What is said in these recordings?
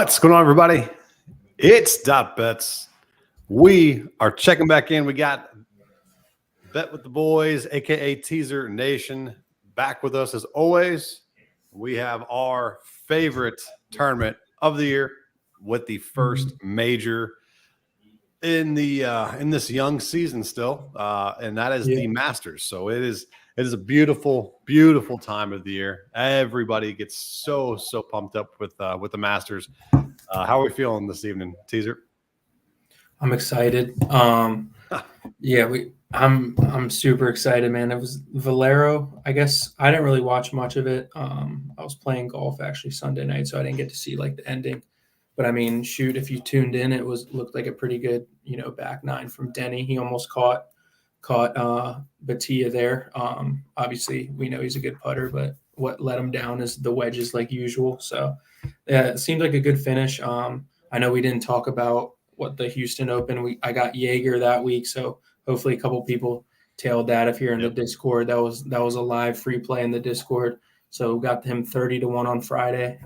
What's going on, everybody? It's Dot Bets. We are checking back in. We got Bet with the Boys, aka Teaser Nation, back with us as always. We have our favorite tournament of the year with the first major in this young season still, and that is the Masters. So it is a beautiful, beautiful time of the year. Everybody gets so pumped up with the Masters. How are we feeling this evening, Teaser? I'm excited. I'm super excited, man. It was Valero. I guess I didn't really watch much of it. I was playing golf actually Sunday night, so I didn't get to see like the ending. But I mean, shoot, if you tuned in, looked like a pretty good, back nine from Denny. He almost caught Batia there. Obviously, we know he's a good putter, but what let him down is the wedges like usual. So yeah, it seemed like a good finish. I know we didn't talk about what the Houston Open. I got Jaeger that week, so hopefully a couple people tailed that. If you're in the Discord, that was a live free play in the Discord. So got him 30-1 on Friday.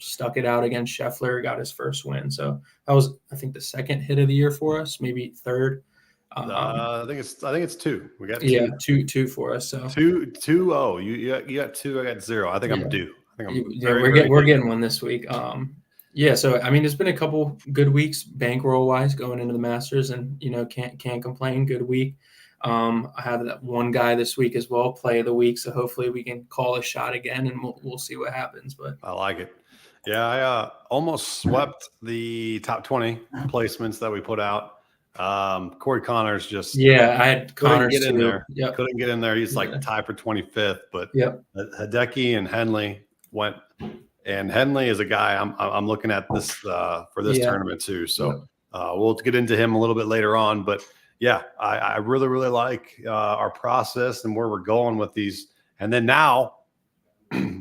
Stuck it out against Scheffler, got his first win. So that was, I think, the second hit of the year for us, maybe third. I think it's two. We got two. two for us. So two. Oh, you got two. I got zero. I think I'm due. I think we're getting one this week. So I mean, it's been a couple good weeks bankroll wise going into the Masters, and can't complain. Good week. I have that one guy this week as well, play of the week. So hopefully we can call a shot again, and we'll see what happens. But I like it. Yeah, I almost swept the top 20 placements that we put out. Corey Connors just I had Connors get in there. Yep. Couldn't get in there. He's like tied for 25th, but Hideki and Henley went. And Henley is a guy I'm looking at this for this tournament too. So we'll get into him a little bit later on. But yeah, I really like our process and where we're going with these. And then now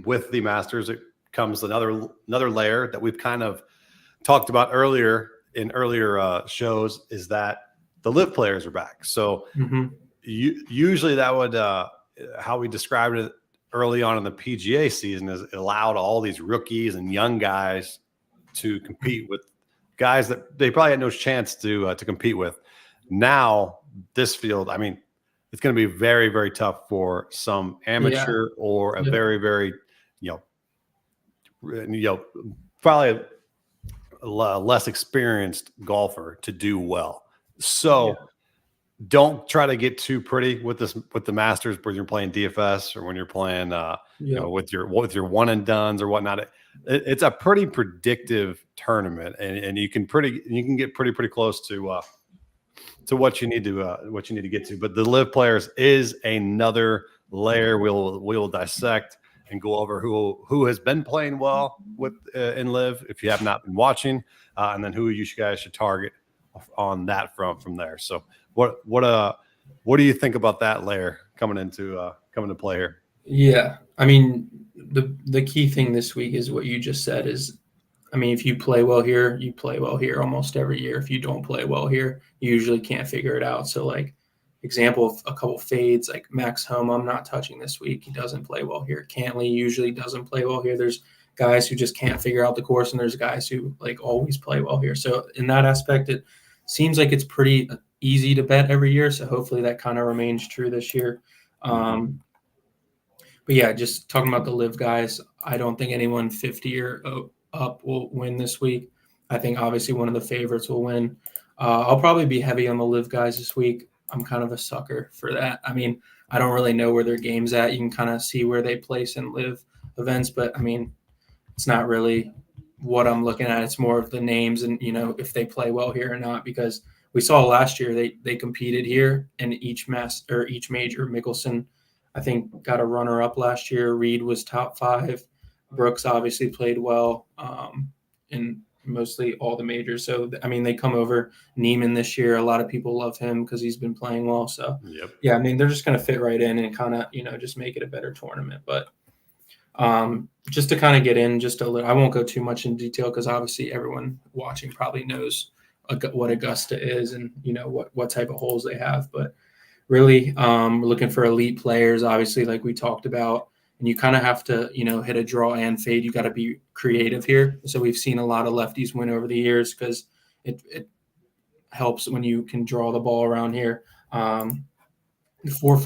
with the Masters, it comes another layer that we've kind of talked about earlier in earlier shows, is that the live players are back. So usually that would how we described it early on in the PGA season is it allowed all these rookies and young guys to compete with guys that they probably had no chance to compete with. Now this field, I mean, it's going to be very, very tough for some amateur or a very, very, probably a less experienced golfer to do well. So don't try to get too pretty with the Masters when you're playing DFS or when you're playing with your one and dones or whatnot. It's a pretty predictive tournament, and you can get pretty close to what you need to get to. But the live players is another layer we'll dissect and go over who has been playing well with in live if you have not been watching, and then who you guys should target on that from there. So what do you think about that layer coming into play here? Yeah, I mean, the key thing this week is what you just said is, I mean, if you play well here, you play well here almost every year. If you don't play well here, you usually can't figure it out. So like example of a couple fades, like Max Homa, I'm not touching this week. He doesn't play well here. Cantley usually doesn't play well here. There's guys who just can't figure out the course, and there's guys who like always play well here. So in that aspect, it seems like it's pretty easy to bet every year. So hopefully that kind of remains true this year. But yeah, just talking about the live guys, I don't think anyone 50 or up will win this week. I think obviously one of the favorites will win. I'll probably be heavy on the live guys this week. I'm kind of a sucker for that. I mean, I don't really know where their game's at. You can kind of see where they place in live events, but I mean, it's not really what I'm looking at. It's more of the names and, if they play well here or not, because we saw last year they competed here in each major. Mickelson, I think, got a runner-up last year. Reed was top 5. Brooks obviously played well in mostly all the majors. So, I mean, they come over. Neiman this year, a lot of people love him because he's been playing well. So, I mean, they're just going to fit right in and kind of, just make it a better tournament. But just to kind of get in just a little, I won't go too much in detail because obviously everyone watching probably knows what Augusta is and, what type of holes they have. But really, we're looking for elite players, obviously, like we talked about. and you kind of have to, hit a draw and fade. You got to be creative here. So we've seen a lot of lefties win over the years because it helps when you can draw the ball around here. The four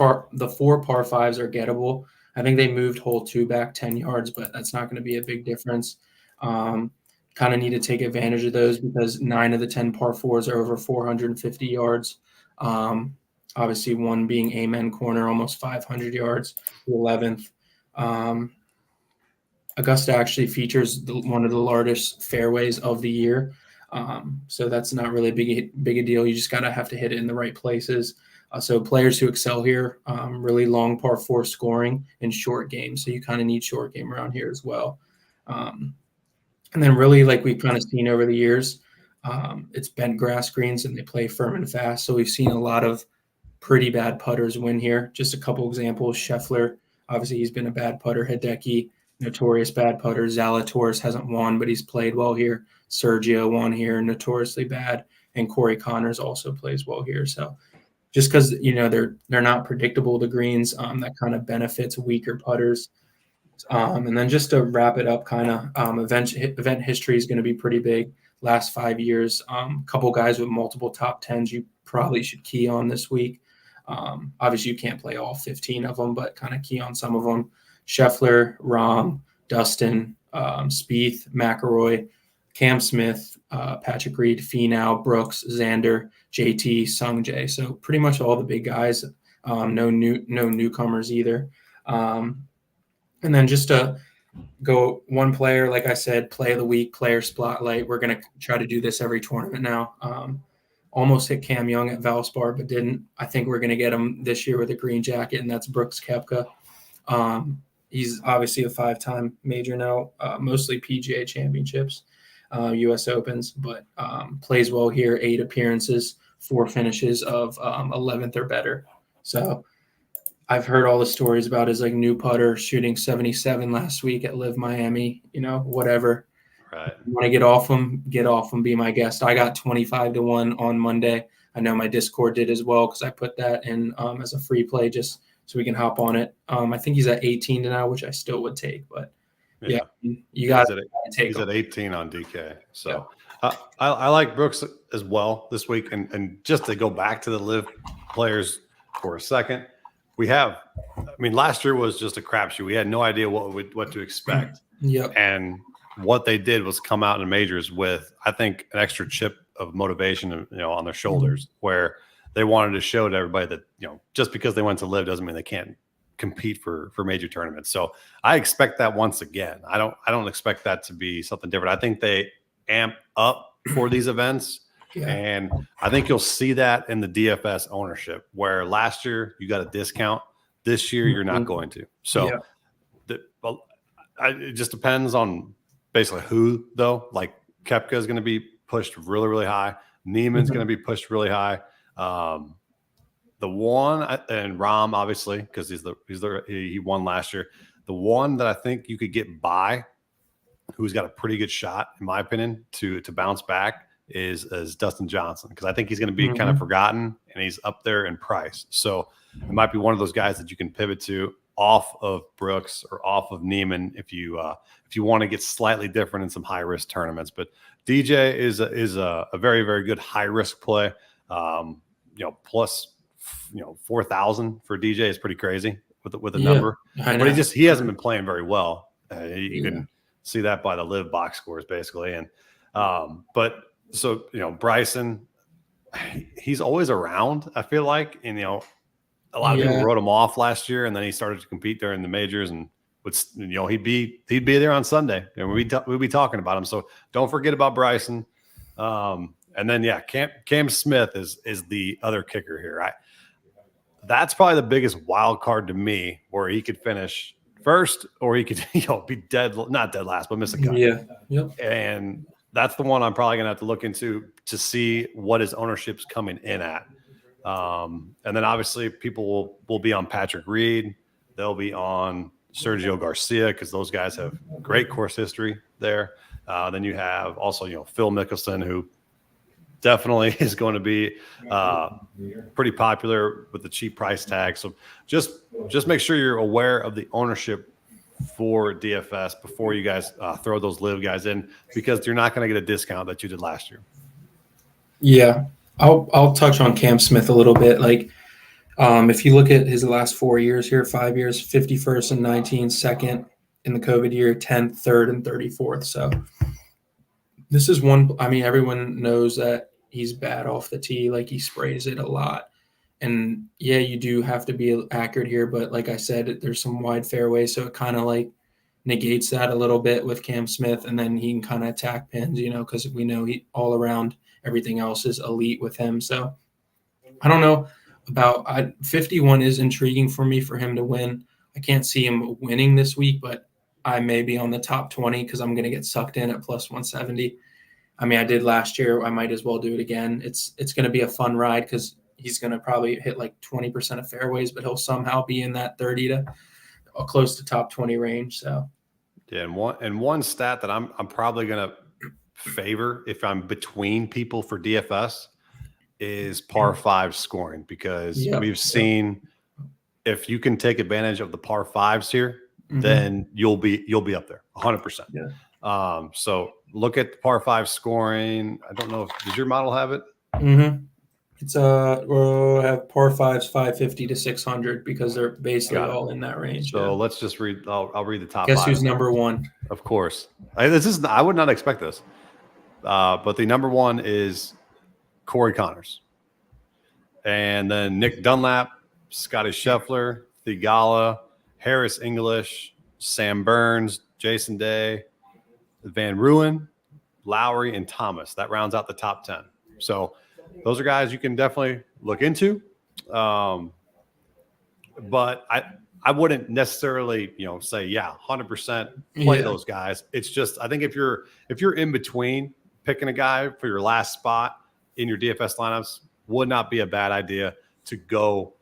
par fives are gettable. I think they moved hole 2 back 10 yards, but that's not going to be a big difference. Kind of need to take advantage of those because 9 of the 10 par fours are over 450 yards. Obviously, one being Amen Corner, almost 500 yards, the 11th. Augusta actually features one of the largest fairways of the year. So that's not really big a deal. You just got to have to hit it in the right places. So players who excel here, really long par 4 scoring in short games. So you kind of need short game around here as well. And then really, like we've kind of seen over the years, it's bent grass greens and they play firm and fast. So we've seen a lot of pretty bad putters win here. Just a couple examples. Scheffler, obviously he's been a bad putter. Hideki, notorious bad putter. Zalatoris hasn't won, but he's played well here. Sergio won here, notoriously bad. And Corey Connors also plays well here. So just because they're not predictable, the greens, that kind of benefits weaker putters. And then just to wrap it up, kind of event history is going to be pretty big. Last 5 years, couple guys with multiple top 10s you probably should key on this week. Obviously, you can't play all 15 of them, but kind of key on some of them. Scheffler, Rahm, Dustin, Spieth, McIlroy, Cam Smith, Patrick Reed, Finau, Brooks, Xander, JT, Sungjae. So pretty much all the big guys. No newcomers either. And then just to go one player, like I said, play of the week, player spotlight. We're going to try to do this every tournament now. Almost hit Cam Young at Valspar, but didn't. I think we're going to get him this year with a green jacket, and that's Brooks Koepka. He's obviously a 5-time major now, mostly PGA championships, U.S. Opens, but plays well here, 8 appearances, 4 finishes of 11th or better. So I've heard all the stories about his new putter shooting 77 last week at Live Miami, whatever. Right. You want to get off him, be my guest. I got 25-1 on Monday. I know my Discord did as well because I put that in as a free play just so we can hop on it. I think he's at 18 now, which I still would take, but yeah you got to take he's him. At 18 on DK. So yeah. I like Brooks as well this week. And just to go back to the Live players for a second, last year was just a crapshoot. We had no idea what to expect. Yep. And what they did was come out in majors with, I think, an extra chip of motivation, on their shoulders, where they wanted to show to everybody that, just because they went to Live doesn't mean they can't compete for major tournaments. So I expect that once again. I don't expect that to be something different. I think they amp up for these events. Yeah. And I think you'll see that in the DFS ownership, where last year you got a discount. This year you're not going to. So it just depends on basically who, though. Like Koepka is going to be pushed really, really high. Neiman's going to be pushed really high. The one, and Rahm, obviously, because he won last year. The one that I think you could get by, who's got a pretty good shot, in my opinion, to bounce back is Dustin Johnson, because I think he's going to be kind of forgotten, and he's up there in price. So it might be one of those guys that you can pivot to off of Brooks or off of Neiman if you want to get slightly different in some high risk tournaments. But DJ is a very, very good high risk play. Plus 4,000 for DJ is pretty crazy with a number. But he hasn't been playing very well. You can see that by the Live box scores basically. And Bryson, he's always around, I feel like, and a lot of people wrote him off last year, and then he started to compete during the majors, and he'd be there on Sunday, and we'd be talking about him. So don't forget about Bryson. And then Cam Smith is the other kicker here. That's probably the biggest wild card to me, where he could finish first, or he could be not dead last, but miss a cut. Yeah. Yep. And that's the one I'm probably gonna have to look into to see what his ownership's coming in at. And then obviously people will be on Patrick Reed. They'll be on Sergio Garcia, because those guys have great course history there. Then you have also, Phil Mickelson, who definitely is going to be pretty popular with the cheap price tag. So just make sure you're aware of the ownership for DFS before you guys throw those live guys in, because you're not going to get a discount that you did last year. Yeah, I'll touch on Cam Smith a little bit. Like, if you look at his last 4 years here, 5 years, 51st and 19th, second in the COVID year, 10th, third, and 34th. So this is one. I mean, everyone knows that he's bad off the tee. Like, he sprays it a lot. And yeah, you do have to be accurate here, but like I said, there's some wide fairways, so it kind of like negates that a little bit with Cam Smith, and then he can kind of attack pins, because we know he all around everything else is elite with him. So I don't know about 51 is intriguing for me for him to win. I can't see him winning this week, but I may be on the top 20 because I'm going to get sucked in at plus 170. I mean, I did last year. I might as well do it again. It's going to be a fun ride because he's going to probably hit like 20% of fairways, but he'll somehow be in that 30 to close to top 20 range. So, yeah, and one stat that I'm probably going to favor if I'm between people for DFS is par 5 scoring, because we've seen if you can take advantage of the par 5s here, then you'll be up there 100%. Yeah. So look at the par 5 scoring. I don't know does your model have it? It's we'll have par 5s 550 to 600 because they're basically all in that range. So let's just read. I'll read the top. Guess 5. Who's number one? Of course, I would not expect this, but the number one is Corey Connors, and then Nick Dunlap, Scotty Scheffler, Theegala, Harris English, Sam Burns, Jason Day, Van Ruin, Lowry, and Thomas. That rounds out the top 10. So those are guys you can definitely look into. But I wouldn't necessarily, say, 100% play those guys. It's just, I think if you're in between picking a guy for your last spot in your DFS lineups, would not be a bad idea to go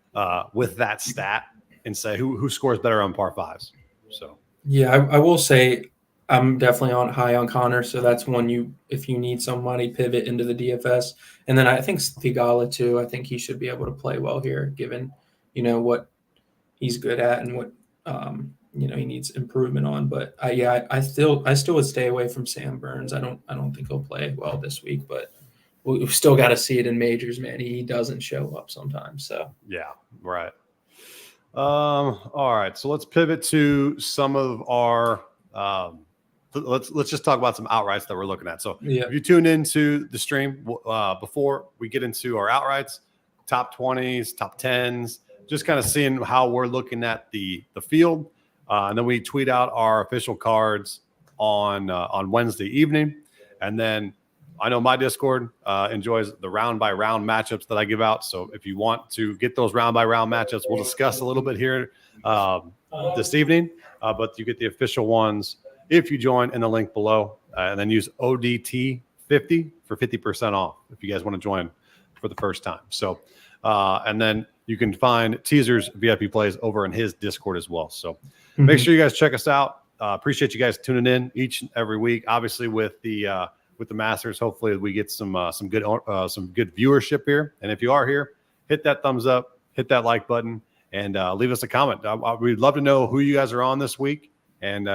with that stat and say who scores better on par 5s. So, yeah, I will say I'm definitely high on Connor. So that's one if you need somebody, pivot into the DFS. And then I think Theegala too. I think he should be able to play well here, given, what he's good at and what, he needs improvement on. But I still would stay away from Sam Burns. I don't think he'll play well this week, but we've still got to see it in majors, man. He doesn't show up sometimes. So yeah, right. All right. So let's pivot to some of our, let's just talk about some outrights that we're looking at. So if you tune into the stream before we get into our outrights, top 20s, top 10s, just kind of seeing how we're looking at the field. And then we tweet out our official cards on Wednesday evening. And then I know my Discord enjoys the round by round matchups that I give out. So if you want to get those round by round matchups, we'll discuss a little bit here this evening. But you get the official ones if you join in the link below, and then use ODT50 for 50% off if you guys want to join for the first time. So, and then you can find Teaser's VIP plays over in his Discord as well. So make sure you guys check us out. Appreciate you guys tuning in each and every week. Obviously with the Masters, hopefully we get some good viewership here. And if you are here, hit that thumbs up, hit that like button, and leave us a comment. We'd love to know who you guys are on this week and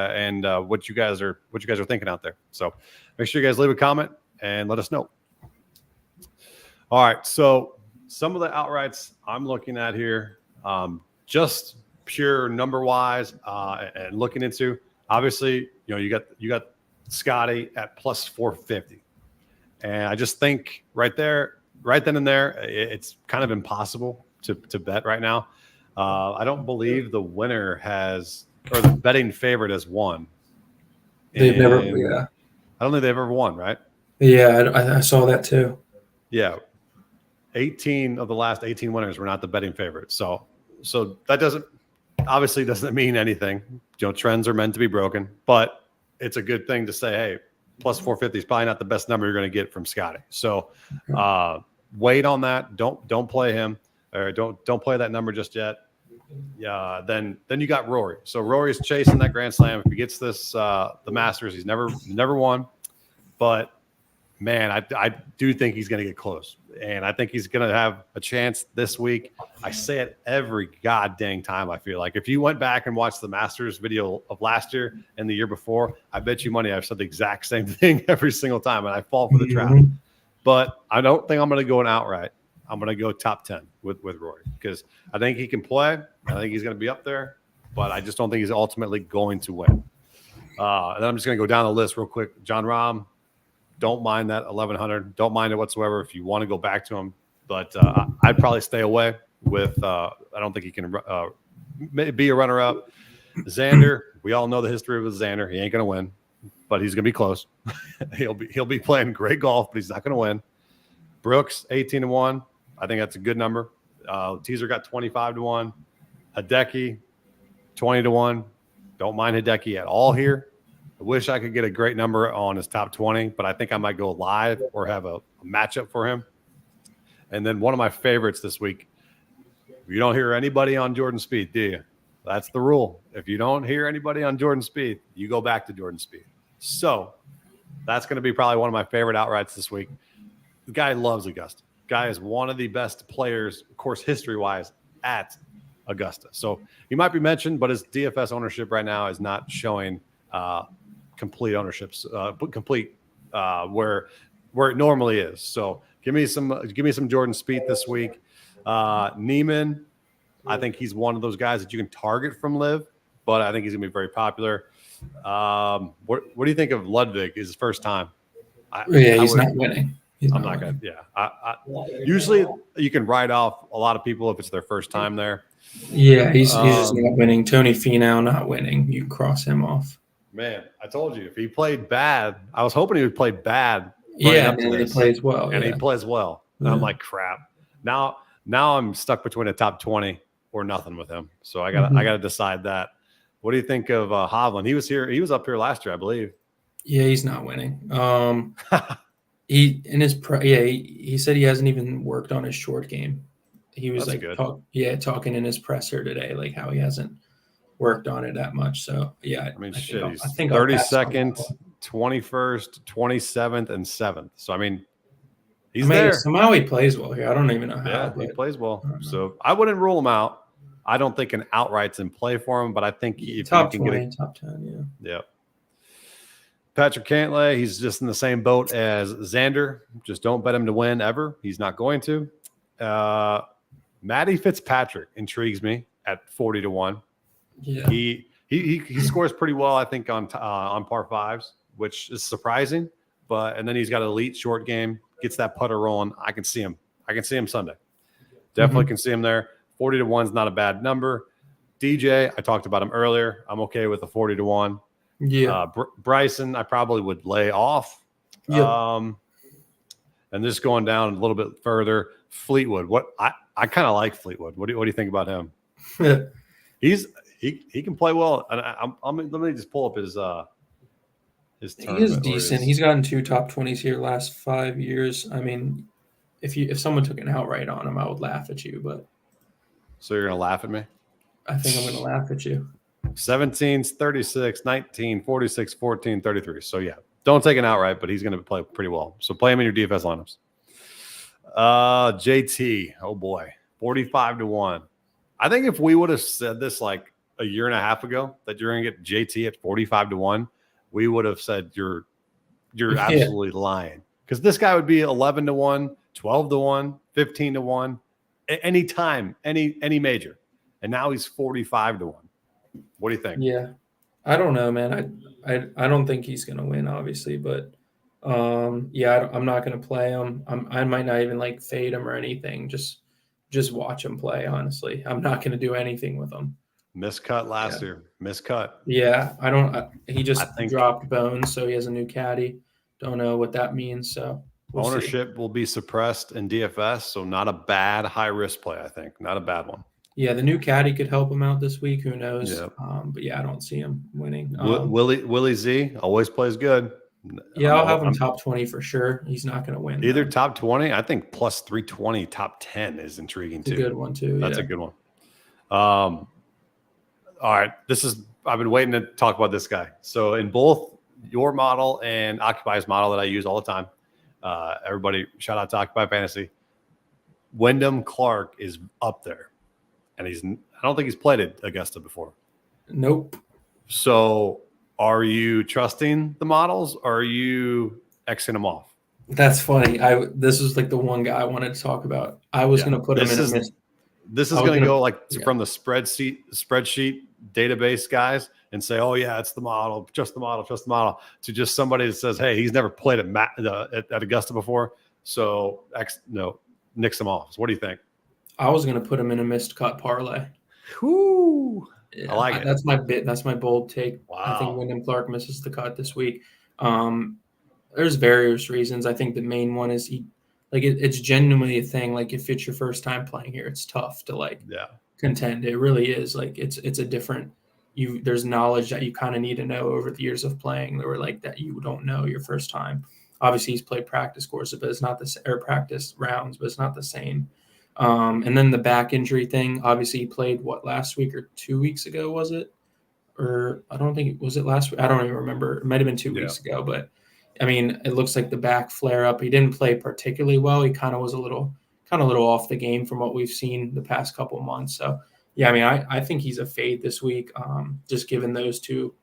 what you guys are thinking out there. So make sure you guys leave a comment and let us know. All right, so some of the outrights I'm looking at here, just pure number wise, and looking into, obviously, you got Scotty at plus 450, and I just think right then and there, it's kind of impossible to bet right now. I don't believe the winner or the betting favorite has won. They've never, I don't think they've ever won, right? Yeah, I saw that too. Yeah, 18 of the last 18 winners were not the betting favorite. So that doesn't mean anything. Trends are meant to be broken, but it's a good thing to say, hey, plus 450 is probably not the best number you're going to get from Scotty. So wait on that. Don't play him, or don't play that number just yet. Yeah. Then you got Rory. So Rory's chasing that Grand Slam. If he gets this, the Masters, he's never won, but man, I do think he's going to get close. And I think he's going to have a chance this week. I say it every goddamn time, I feel like. If you went back and watched the Masters video of last year and the year before, I bet you money I've said the exact same thing every single time, and I fall for the trap. But I don't think I'm going to go an outright. I'm going to go top 10 with Rory because I think he can play. I think he's going to be up there, but I just don't think he's ultimately going to win. And then I'm just going to go down the list real quick. John Rahm, don't mind that 1,100. Don't mind it whatsoever if you want to go back to him. But I'd probably stay away with I don't think he can be a runner-up. Xander, we all know the history of Xander. He ain't going to win, but he's going to be close. he'll be playing great golf, but he's not going to win. Brooks, 18-1. I think that's a good number. Teaser got 25-1. Hideki, 20-1. Don't mind Hideki at all here. I wish I could get a great number on his top 20, but I think I might go live or have a matchup for him. And then one of my favorites this week, you don't hear anybody on Jordan Spieth, do you? That's the rule. If you don't hear anybody on Jordan Spieth, you go back to Jordan Spieth. So that's going to be probably one of my favorite outrights this week. The guy loves Augusta. Guy is one of the best players, of course, history-wise, at Augusta. So he might be mentioned, but his DFS ownership right now is not showing complete ownerships, where it normally is. So give me some Jordan Spieth this week. Neiman, I think he's one of those guys that you can target from Live, but I think he's gonna be very popular. What do you think of Ludwig? Is his first time? He's not winning. I'm not gonna. Yeah, usually you can write off a lot of people if it's their first time there. Yeah, he's just not winning. Tony Finau not winning. You cross him off. Man, I told you if he played bad, I was hoping he would play bad. Yeah, and he plays well. And he plays well. And I'm like, crap. Now I'm stuck between a top 20 or nothing with him. So I gotta decide that. What do you think of Hovland? He was here. He was up here last year, I believe. Yeah, he's not winning. He said he hasn't even worked on his short game. He was talking in his presser today, like how he hasn't worked on it that much. So yeah, I mean, I think 32nd, 21st, 27th, and 7th. So I mean, he's there. Somehow he plays well here. I don't even know how. Yeah, he plays well. So I wouldn't rule him out. I don't think an outright's in play for him, but I think if top you can 20, get top 10, yeah. Patrick Cantlay, he's just in the same boat as Xander. Just don't bet him to win ever. He's not going to. Matty Fitzpatrick intrigues me at 40-1. Yeah, he scores pretty well, I think, on par fives, which is surprising. And then he's got an elite short game, gets that putter rolling. I can see him Sunday. Definitely can see him there. 40-1 is not a bad number. DJ, I talked about him earlier. I'm okay with the 40-1. Yeah. Bryson, I probably would lay off. Yeah. And just going down a little bit further, Fleetwood. I kind of like Fleetwood. What do you think about him? He can play well. And let me just pull up his he is decent. He's gotten 2 top 20s here last 5 years. I mean, if someone took an outright on him, I would laugh at you. But so you're gonna laugh at me? I think I'm gonna laugh at you. 17, 36, 19, 46, 14, 33. So yeah, don't take an outright, but he's gonna play pretty well. So play him in your DFS lineups. JT, oh boy, 45-1. I think if we would have said this like a year and a half ago that you're gonna get JT at 45-1, we would have said you're absolutely lying, because this guy would be 11-1, 12-1, 15-1, anytime, any major, and now he's 45-1. What do you think? Yeah, I don't know, man. I don't think he's gonna win, obviously, but yeah, I'm not gonna play him. I might not even like fade him or anything. Just watch him play. Honestly, I'm not gonna do anything with him. Miscut last year. Miscut. Yeah, I don't. He just dropped bones, so he has a new caddy. Don't know what that means. So ownership will be suppressed in DFS, so not a bad high risk play. I think not a bad one. Yeah, the new caddy could help him out this week. Who knows? Yeah. But yeah, I don't see him winning. Willie Z always plays good. Yeah, I'll have him top 20 for sure. He's not going to win. Either top 20. I think plus 320, top 10 is intriguing too. A good one too. That's a good one. All right, I've been waiting to talk about this guy. So in both your model and Occupy's model that I use all the time, Everybody, shout out to Occupy Fantasy. Wyndham Clark is up there, and I don't think he's played at Augusta before. Nope. So are you trusting the models, or are you Xing them off? That's funny. This was like the one guy I wanted to talk about. I was going to put him in a miss. This is going to go from the spreadsheet database guys and say, oh yeah, it's the model, just the model, to just somebody that says, hey, he's never played at Augusta before, so nix him off. So what do you think? I was going to put him in a missed cut parlay. Whoo! Yeah, I like it. That's my bold take. Wow. I think Wyndham Clark misses the cut this week. There's various reasons. I think the main one is it's genuinely a thing. Like if it's your first time playing here, it's tough to contend. It really is. Like it's a different. There's knowledge that you kind of need to know over the years of playing, or like that you don't know your first time. Obviously, he's played practice courses, but it's not or practice rounds, but it's not the same. And then the back injury thing. Obviously, he played last week or 2 weeks ago, was it? Or I don't think was it last week. I don't even remember. It might have been 2 weeks ago, but. I mean, it looks like the back flare up. He didn't play particularly well. He kind of was a little off the game from what we've seen the past couple of months. So, yeah, I mean, I think he's a fade this week, just given those two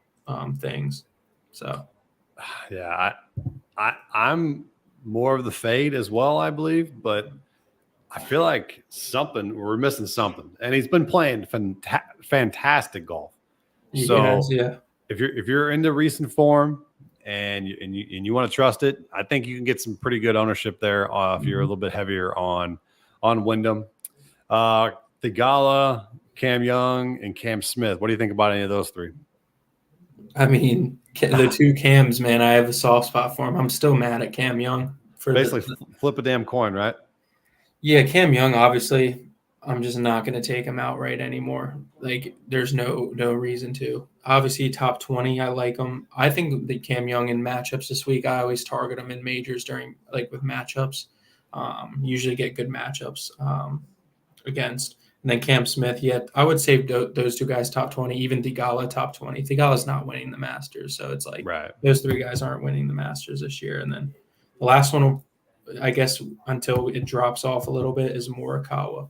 things. So, yeah, I'm more of the fade as well, I believe, but I feel like we're missing something. And he's been playing fantastic golf. So, if you're into recent form, and you want to trust it, I think you can get some pretty good ownership there if you're a little bit heavier on Wyndham. Theegala, Cam Young, and Cam Smith. What do you think about any of those three? I mean, the two Cams, man, I have a soft spot for him. I'm still mad at Cam Young. Basically, flip a damn coin, right? Yeah, Cam Young, obviously, I'm just not going to take him outright anymore. Like, there's no reason to. Obviously, top 20, I like him. I think the Cam Young in matchups this week, I always target him in majors with matchups. Usually get good matchups against. And then Cam Smith, I would say those two guys top 20, even Theegala top 20. Theegala's not winning the Masters, so it's like those three guys aren't winning the Masters this year. And then the last one, I guess, until it drops off a little bit, is Morikawa.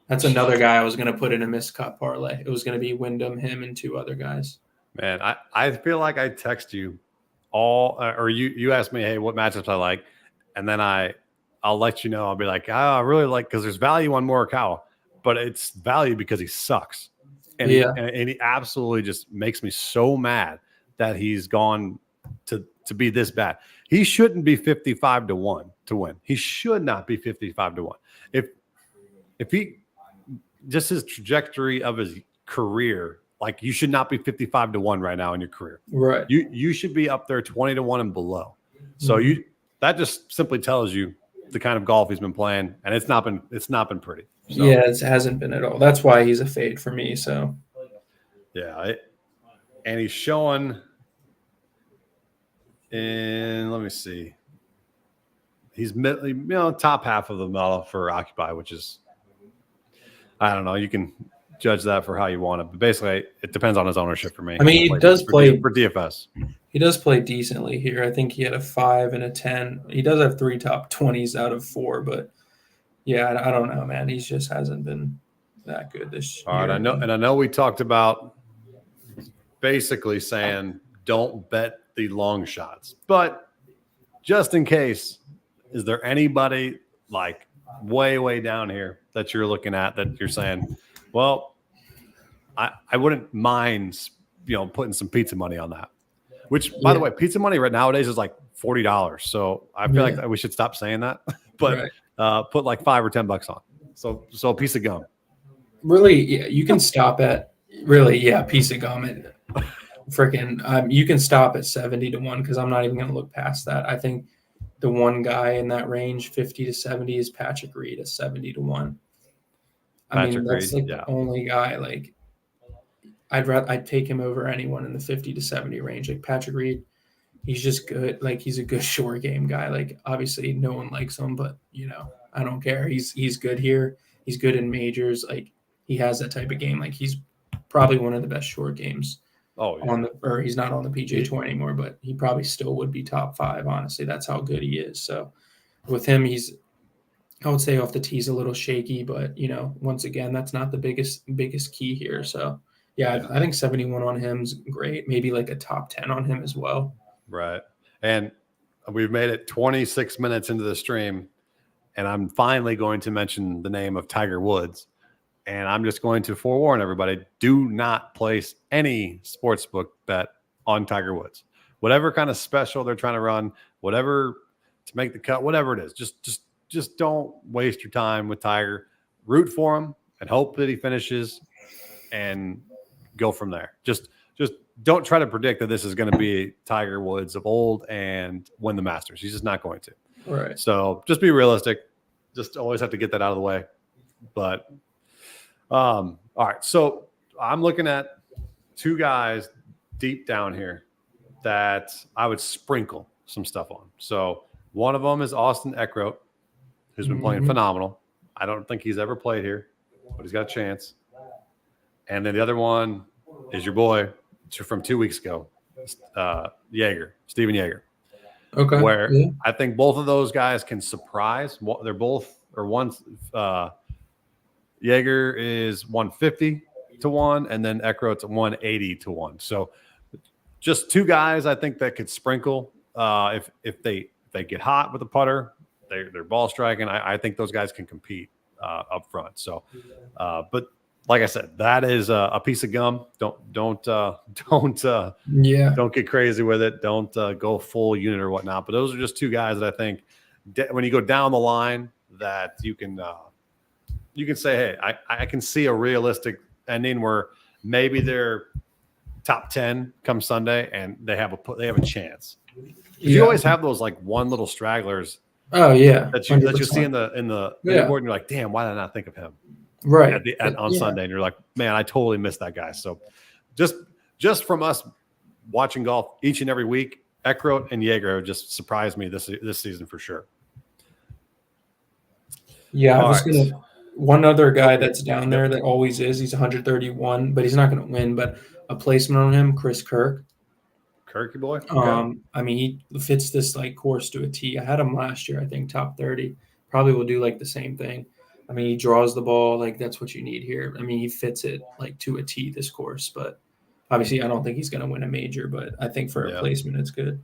That's another guy I was going to put in a miscut parlay. It was going to be Wyndham, him, and two other guys. Man, I feel like I text you or you asked me, hey, what matchups I like, and then I'll let you know. I'll be like, I really like, because there's value on Morikawa, but it's value because he sucks, and he absolutely just makes me so mad that he's gone to be this bad. He shouldn't be 55-1 to win. He should not be 55-1. If he just his trajectory of his career, like you should not be 55-1 right now in your career. Right. You should be up there 20-1 and below. So that just simply tells you the kind of golf he's been playing, and it's not been pretty. So, yeah, it hasn't been at all. That's why he's a fade for me. So yeah, and he's showing in, let me see, he's top half of the model for Occupy, which is, I don't know. You can judge that for how you want it, but basically, it depends on his ownership for me. I mean, he does play for DFS. He does play decently here. I think he had a 5 and a 10. He does have 3 top 20s out of 4, but yeah, I don't know, man. He just hasn't been that good this year. All right, I know we talked about basically saying don't bet the long shots, but just in case, is there anybody like way down here that you're looking at that you're saying, well, I wouldn't mind, putting some pizza money on that? Which, by the way, pizza money right nowadays is like $40. So I feel like we should stop saying that, but put like $5 or $10 on. So a piece of gum. Really, yeah, you can stop at piece of gum. You can stop at 70-1 because I'm not even going to look past that. I think the one guy in that range, 50 to 70, is Patrick Reed at 70-1. I mean, that's like the only guy. Like, I'd take him over anyone in the 50 to 70 range. Like Patrick Reed, he's just good. Like, he's a good short game guy. Like, obviously no one likes him, but I don't care. He's good here. He's good in majors. Like, he has that type of game. Like, he's probably one of the best short games Oh, yeah. or he's not on the PGA Tour anymore, but he probably still would be top 5. Honestly, that's how good he is. So with him, I would say off the tee's a little shaky, but once again, that's not the biggest key here. So yeah. I think 71 on him's great. Maybe like a top 10 on him as well. Right. And we've made it 26 minutes into the stream, and I'm finally going to mention the name of Tiger Woods. And I'm just going to forewarn everybody, do not place any sportsbook bet on Tiger Woods. Whatever kind of special they're trying to run, whatever to make the cut, whatever it is, just don't waste your time with Tiger. Root for him and hope that he finishes and go from there. Just don't try to predict that this is going to be Tiger Woods of old and win the Masters. He's just not going to. Right. So just be realistic. Just always have to get that out of the way. But all right. So I'm looking at 2 guys deep down here that I would sprinkle some stuff on. So one of them is Austin Eckroat, who's been playing phenomenal. I don't think he's ever played here, but he's got a chance. And then the other one is your boy from 2 weeks ago, Steven Jaeger. Okay. Where I think both of those guys can surprise. They're both, or one, Jaeger is 150 to 1, and then Eckroat's 180 to 1. So just 2 guys I think that could sprinkle if they get hot with the putter, they're ball striking. I think those guys can compete up front. So, but like I said, that is a piece of gum. Don't get crazy with it. Don't go full unit or whatnot. But those are just 2 guys that I think when you go down the line that you can say, hey, I can see a realistic ending where maybe they're top 10 come Sunday and they have a chance. You always have those like one little stragglers. Oh yeah, that you see in the leaderboard, and you're like, damn, why did I not think of him? Right on Sunday, and you're like, man, I totally missed that guy. So just from us watching golf each and every week, Eckroat and Jaeger have just surprised me this season for sure. Yeah, one other guy that's down there that always is. He's 131, but he's not going to win. But a placement on him, Chris Kirk. Kirky boy. Okay. I mean, he fits this like course to a T. I had him last year, I think, top 30. Probably will do like the same thing. I mean, he draws the ball. Like, that's what you need here. I mean, he fits it like to a T this course. But obviously, I don't think he's going to win a major. But I think for a placement, it's good.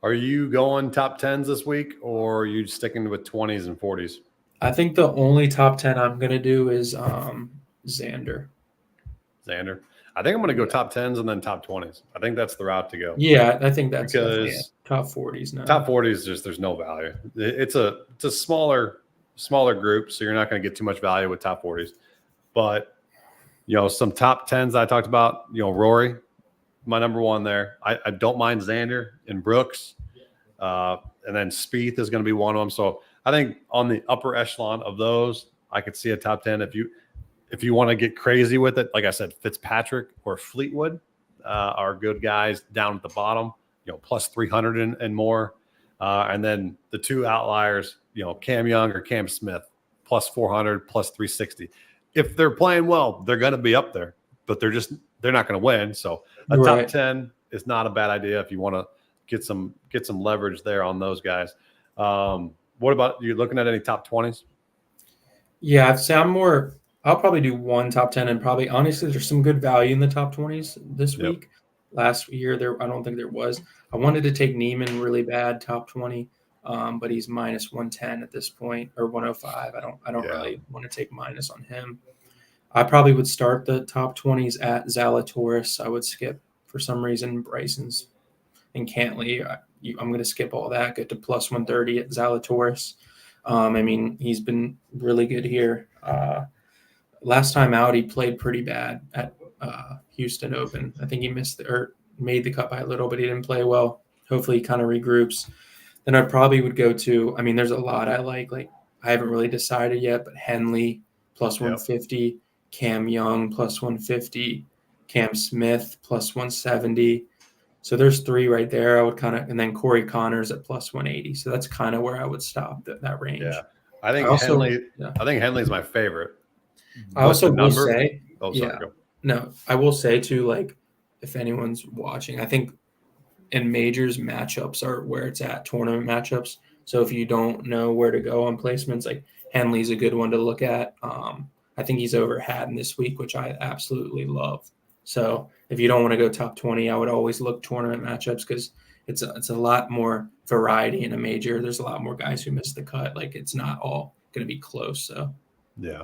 Are you going top 10s this week, or are you sticking with 20s and 40s? I think the only top 10 I'm going to do is Xander. I think I'm going to go top 10s and then top 20s. I think that's the route to go. Yeah, I think that's because top 40s now. Top 40s, there's no value. It's a smaller group, so you're not going to get too much value with top 40s. But some top 10s I talked about. Rory, my number 1 there. I don't mind Xander and Brooks, and then Spieth is going to be one of them. So I think on the upper echelon of those, I could see a top 10. If you want to get crazy with it, like I said, Fitzpatrick or Fleetwood are good guys down at the bottom, plus 300 and more. And then the 2 outliers, Cam Young or Cam Smith, plus 400, plus 360. If they're playing well, they're going to be up there, but they're not going to win. So a top 10 is not a bad idea if you want to get some leverage there on those guys. What about you? Looking at any top 20s? Yeah, I'd say I'll probably do 1 top 10, and probably honestly, there's some good value in the top 20s this week. Last year, I don't think there was. I wanted to take Neiman really bad, top 20, but he's minus 110 at this point, or 105. I don't really want to take minus on him. I probably would start the top 20s at Zalatoris. I would skip for some reason Bryson's and Cantley. I'm going to skip all that. Get to plus 130 at Zalatoris. I mean, he's been really good here. Last time out, he played pretty bad at Houston Open. I think he made the cut by a little, but he didn't play well. Hopefully, he kind of regroups. Then I probably would go to. I mean, there's a lot I like. Like, I haven't really decided yet, but Henley plus 150, Cam Young plus 150, Cam Smith plus 170. So there's 3 right there. I would and then Corey Connors at plus 180. So that's kind of where I would stop that range. Yeah, I think Henley's my favorite. I also will say, I will say too, like, if anyone's watching. I think in majors, matchups are where it's at, tournament matchups. So if you don't know where to go on placements, like Henley's a good one to look at. I think he's over Haddon this week, which I absolutely love. So if you don't want to go top 20, I would always look tournament matchups because it's a lot more variety in a major. There's a lot more guys who miss the cut. Like it's not all going to be close. So yeah.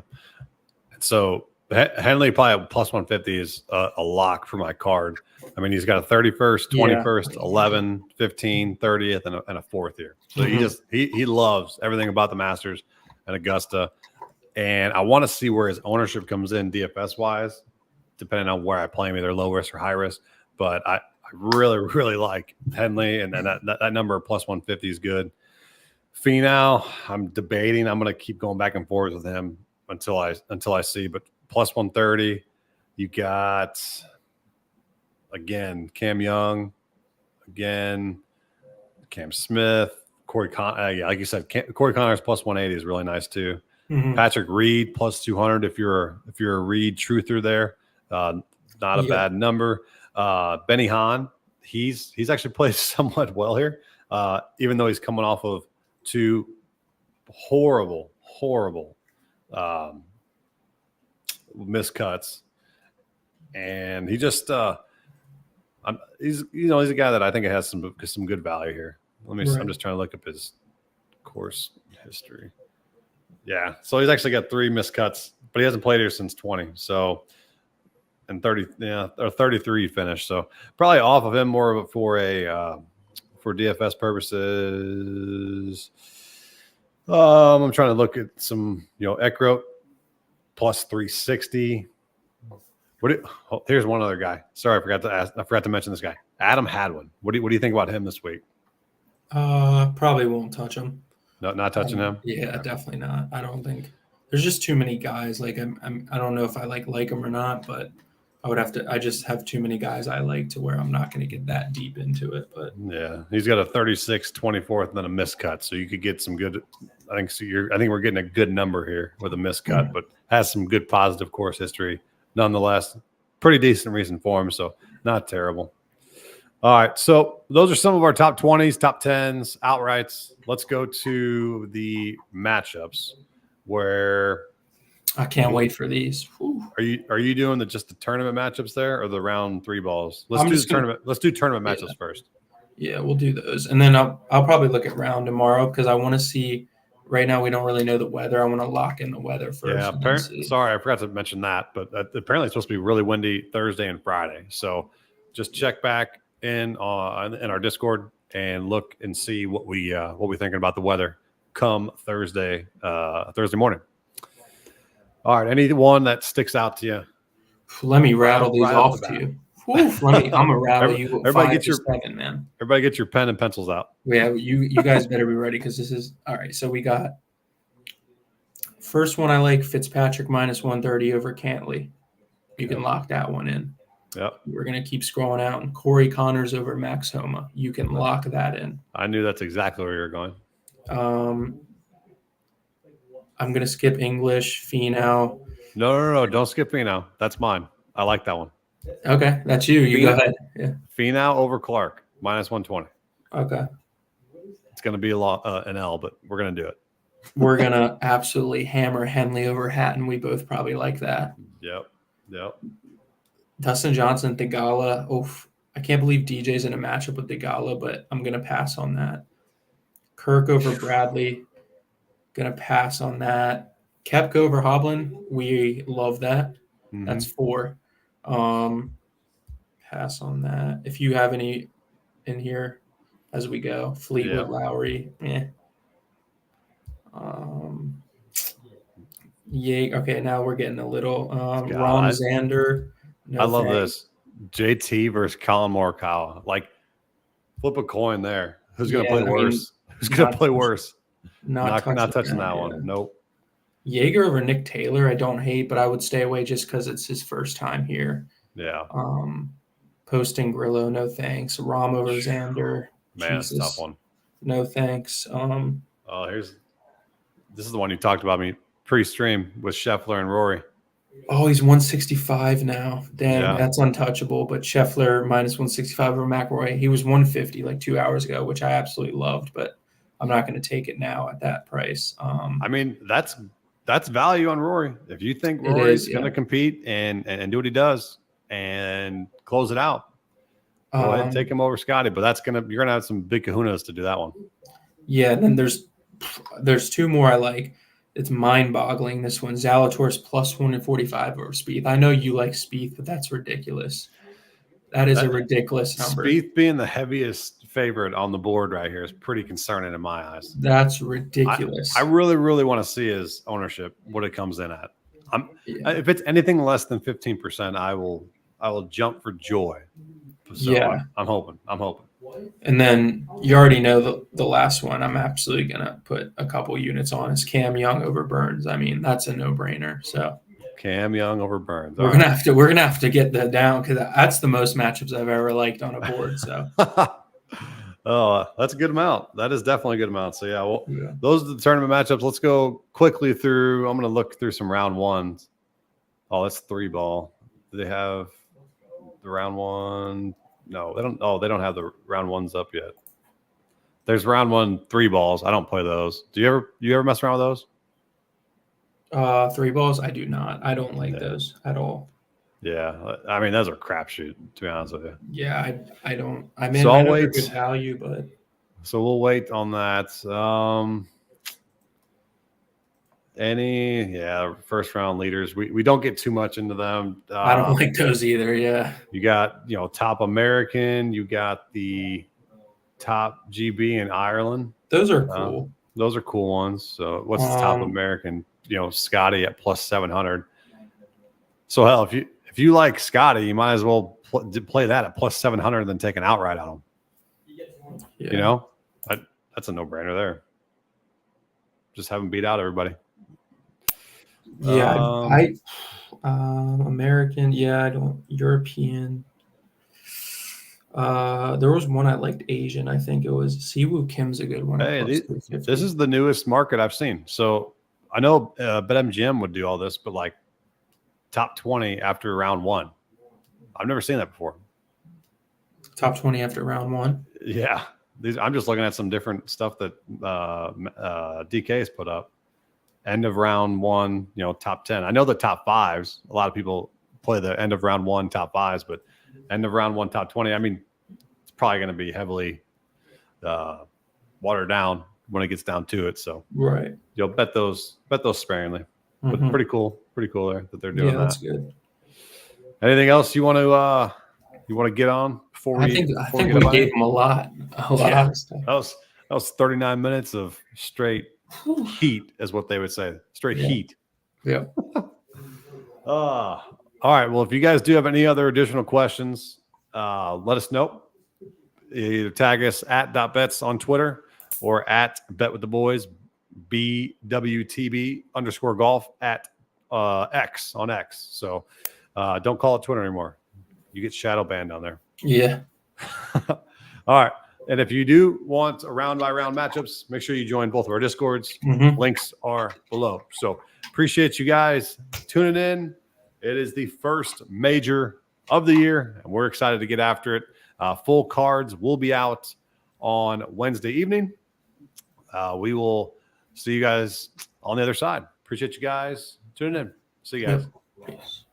So Henley probably at plus 150 is a lock for my card. I mean, he's got a 31st, 21st, 11, 15, 30th, and a 4th here. So he loves everything about the Masters and Augusta. And I want to see where his ownership comes in DFS wise, depending on where I play him, either low risk or high risk. But I really, really like Henley, and that number of plus 150 is good. Finau, I'm debating. I'm going to keep going back and forth with him until I see. But plus 130, you got again Cam Young, again Cam Smith, Corey like you said, Corey Connors plus 180 is really nice too. Patrick Reed plus 200 if you're a Reed truther there, not a bad number. Benny Hahn, he's actually played somewhat well here, even though he's coming off of 2 horrible miscuts, and he just he's a guy that I think has some good value here. I'm just trying to look up his course history. Yeah, so he's actually got 3 miscuts, but he hasn't played here since 20. So, and 33 finished. So probably off of him more of for DFS purposes. I'm trying to look at some, Eckroat plus 360. Here's one other guy. Sorry, I forgot to mention this guy, Adam Hadwin. What do you think about him this week? Probably won't touch him. No, not touching him. Yeah, definitely not. I don't think there's just too many guys. Like I don't know if I like him or not, but I just have too many guys I like to where I'm not going to get that deep into it. But yeah, he's got a 36, 24th, and then a miscut. So you could get some good. I think we're getting a good number here with a miscut, but has some good positive course history nonetheless. Pretty decent recent form, so not terrible. All right, so those are some of our top 20s, top 10s, outrights. Let's go to the matchups where I can't wait for these. Whew. Are you doing just the tournament matchups there, or the round 3 balls? Let's do tournament matchups first. Yeah, we'll do those, and then I'll probably look at round tomorrow because I want to see. Right now, we don't really know the weather. I want to lock in the weather first. Yeah, sorry, I forgot to mention that, but apparently it's supposed to be really windy Thursday and Friday. So just check back in our Discord and look and see what we thinking about the weather come Thursday morning. All right, anyone that sticks out to you? Let me rattle these off to you. I'm gonna rattle you. Everybody get your 7, man. Everybody get your pen and pencils out. Yeah, you guys better be ready because this is all right. So we got first one. I like Fitzpatrick minus 130 over Cantley. You can lock that one in. Yep. We're gonna keep scrolling out. And Corey Connors over Max Homa. You can lock that in. I knew that's exactly where you're going. I'm gonna skip English. Finau. No, don't skip Finau. That's mine. I like that one. Okay, that's you. You go ahead. Yeah. Finau over Clark minus 120. Okay. It's going to be an L, but we're going to do it. We're going to absolutely hammer Henley over Hatton. We both probably like that. Yep. Dustin Johnson, Theegala. Oof. I can't believe DJ's in a matchup with Theegala, but I'm going to pass on that. Kirk over Bradley. Going to pass on that. Koepka over Hovland. We love that. Mm-hmm. That's 4. Pass on that. If you have any in here as we go, Fleetwood, Lowry, okay, now we're getting a little Rom Xander. No, I love this. JT versus Colin Morikawa. Like, flip a coin there. Who's going to play worse? Who's going to play worse? Not touching that one. Nope. Jaeger over Nick Taylor, I don't hate, but I would stay away just because it's his first time here. Yeah. Posting Grillo, no thanks. Rom over Xander. Man, that's a tough one. No thanks. This is the one you talked about me pre-stream with Scheffler and Rory. Oh, he's 165 now. Damn, Yeah. that's untouchable. But Scheffler minus 165 over McIlroy. He was 150 like 2 hours ago, which I absolutely loved, but I'm not going to take it now at that price. I mean, that's value on Rory. If you think It Rory's is, going to compete and do what he does and close it out, go ahead and take him over Scotty. But you're gonna have some big kahunas to do that one. Yeah, and then there's two more I like. It's mind-boggling. This one, Zalatoris plus 145 over Spieth. I know you like Spieth, but that's ridiculous. That is a ridiculous number. Spieth being the heaviest favorite on the board right here is pretty concerning in my eyes. That's ridiculous. I really, really want to see his ownership, what it comes in at. If it's anything less than 15%, I will jump for joy. So yeah, I'm hoping. And then you already know the last one. I'm absolutely gonna put a couple units on is Cam Young over Burns. I mean, that's a no-brainer. So Cam Young over Burns. We're gonna have to get that down because that's the most matchups I've ever liked on a board. So oh, that's a good amount. That is definitely a good amount. So yeah, those are the tournament matchups. Let's go quickly through. I'm gonna look through some round ones. Oh, that's 3-ball. Do they have the round one? No, they don't. Oh, they don't have the round ones up yet. There's round 1 3-balls. I don't play those. Do you ever mess around with those? 3-balls, I do not. I don't like those at all. Yeah, I mean those are crapshoot. To be honest with you. Yeah, I don't. I mean, so I I'll know wait. They're good value, but so we'll wait on that. First round leaders. We don't get too much into them. I don't like those either. Yeah. You got top American. You got the top GB in Ireland. Those are cool. Those are cool ones. So what's the top American? Scotty at plus 700. So hell, if you like Scotty, you might as well play that at plus 700 and then take an outright on him. Yeah. That's a no-brainer there. Just have him beat out everybody. Yeah, American. Yeah, I don't European. There was one I liked Asian. I think it was Siwoo Kim's a good one. Hey, this is the newest market I've seen. So I know BetMGM would do all this, but like top 20 after round 1. I've never seen that before. Top 20 after round 1. Yeah, I'm just looking at some different stuff that DK has put up. End of round 1, top 10. I know the top 5s. A lot of people play the end of round 1 top 5s, but end of round 1 top 20. I mean, it's probably going to be heavily watered down when it gets down to it. So right, you'll bet those sparingly. But pretty cool there that they're doing that. That's good. Anything else you want to get on before we? I think we gave them a lot of stuff. That was 39 minutes of straight heat, is what they would say. Straight heat. Yeah. All right. Well, if you guys do have any other additional questions, let us know. Either tag us at .bets on Twitter or at Bet with the Boys, BWTB_golf at X on X. So don't call it Twitter anymore. You get shadow banned down there. Yeah. All right. And if you do want a round by round matchups, make sure you join both of our Discords. Links are below. So appreciate you guys tuning in. It is the first major of the year, and we're excited to get after it. Full cards will be out on Wednesday evening. We will see you guys on the other side. Appreciate you guys tuning in. See you guys. Peace.